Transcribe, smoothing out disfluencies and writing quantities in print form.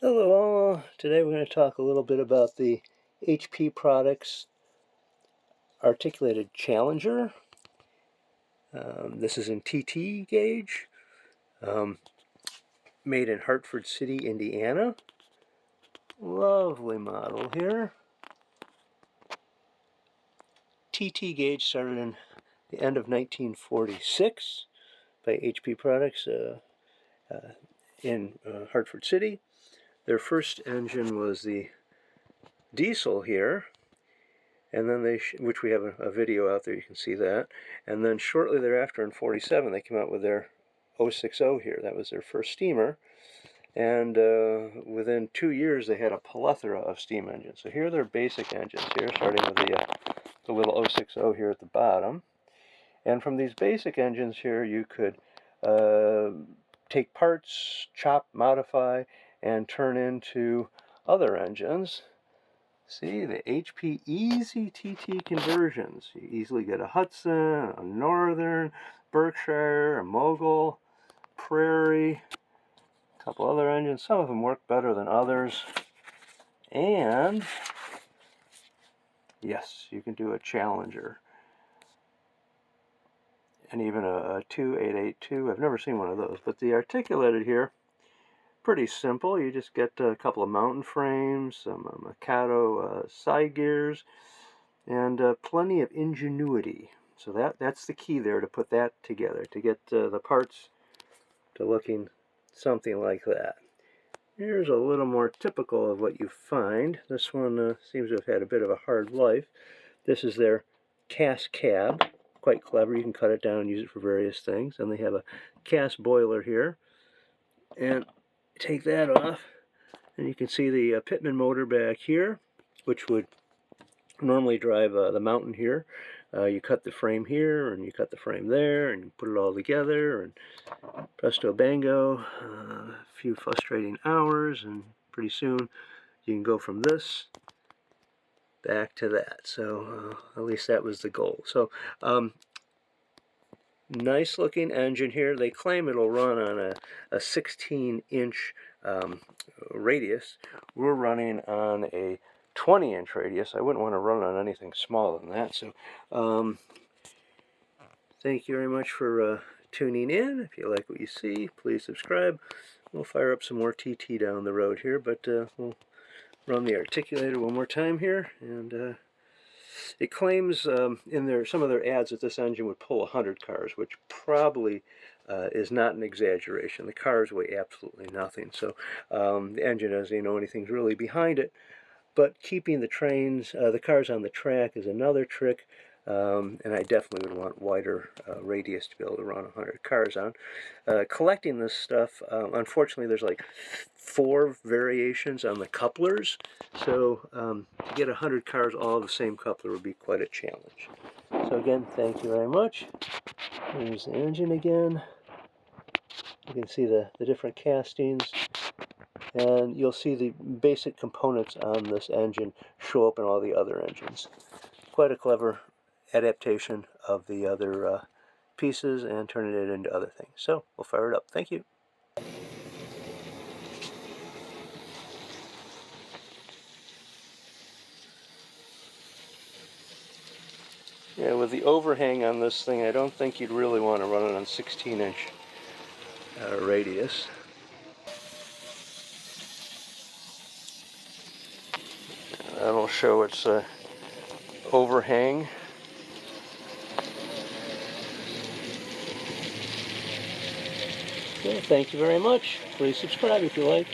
Hello all. Today we're going to talk a little bit about the HP Products Articulated Challenger. This is in TT gauge, made in Hartford City, Indiana. Lovely model here. TT gauge started in the end of 1946 by HP Products in Hartford City. Their first engine was the diesel here, and then which we have a video out there, you can see that. And then shortly thereafter in 47 they came out with their 060 here. That was their first steamer, and within 2 years they had a plethora of steam engines. So here are their basic engines here, starting with the little 060 here at the bottom. And from these basic engines here you could take parts, chop, modify, and turn into other engines. See, the HP Easy TT conversions. You easily get a Hudson, a Northern, Berkshire, a Mogul, Prairie, a couple other engines. Some of them work better than others. And, yes, you can do a Challenger. And even a 2882. I've never seen one of those. But the articulated here, pretty simple. You just get a couple of mountain frames, some Mikado side gears, and plenty of ingenuity. So that's the key there, to put that together, to get the parts to looking something like that. Here's a little more typical of what you find. This one seems to have had a bit of a hard life. This is their cast cab. Quite clever. You can cut it down and use it for various things. And they have a cast boiler here. And take that off, and you can see the Pitman motor back here, which would normally drive the mountain here. You cut the frame here, and you cut the frame there, and you put it all together, and presto bango, a few frustrating hours, and pretty soon you can go from this back to that. So at least that was the goal. So nice looking engine here. They claim it'll run on a 16-inch radius. We're running on a 20-inch radius. I wouldn't want to run on anything smaller than that. So thank you very much for tuning in. If you like what you see, please subscribe. We'll fire up some more TT down the road here, but we'll run the articulator one more time here. And it claims in some of their ads that this engine would pull 100 cars, which probably is not an exaggeration. The cars weigh absolutely nothing, so the engine doesn't know anything's really behind it. But keeping the cars on the track is another trick, and I definitely would want wider radius to be able to run 100 cars on. Collecting this stuff, unfortunately, there's like 4 variations on the couplers, so to get 100 cars all the same coupler would be quite a challenge. So again, thank you very much. Here's the engine again. You can see the different castings, and you'll see the basic components on this engine show up in all the other engines. Quite a clever adaptation of the other pieces and turning it into other things. So we'll fire it up. Thank you. Yeah, with the overhang on this thing, I don't think you'd really want to run it on 16-inch radius. That'll show its overhang. Okay, thank you very much. Please subscribe if you like.